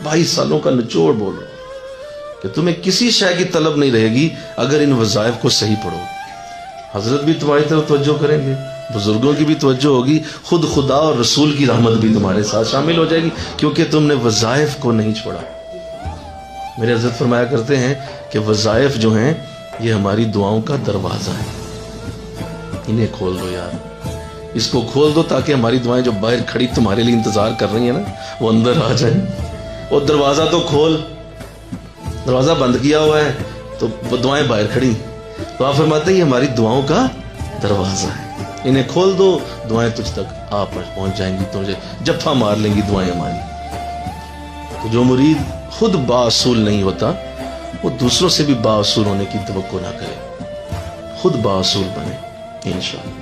22 सालों का निचोड़ बोल रहा हूं कि तुम्हें किसी शय की तलब नहीं रहेगी अगर इन वज़ाइफ को सही पढ़ो। हजरत भी तुम्हारी तरफ तवज्जो करेंगे, बुजुर्गों की भी तवज्जो होगी, खुद खुदा और रसूल की रहमत भी तुम्हारे साथ शामिल हो जाएगी, क्योंकि तुमने वज़ाइफ को नहीं छोड़ा। मेरे हजरत फरमाया करते हैं कि वज़ाइफ जो हैं ये हमारी दुआओं का दरवाज़ा है, इन्हें खोल दो यार, इसको खोल दो ताकि हमारी दुआएं जो बाहर खड़ी तुम्हारे लिए इंतजार कर रही है ना, वो अंदर आ जाए। और दरवाजा तो खोल, दरवाजा बंद किया हुआ है तो दुआएं बाहर खड़ी। तो आप फरमाते हैं ये हमारी दुआओं का दरवाजा है, इन्हें खोल दो, दुआएं तुझ तक आप पहुंच जाएंगी, तुझे जफ्फा मार लेंगी दुआएं हमारी। तो जो मुरीद खुद बाअसूल नहीं होता वो दूसरों से भी बाअसूल होने की तवक्को ना करे, खुद बाअसूल बने इंशाअल्लाह।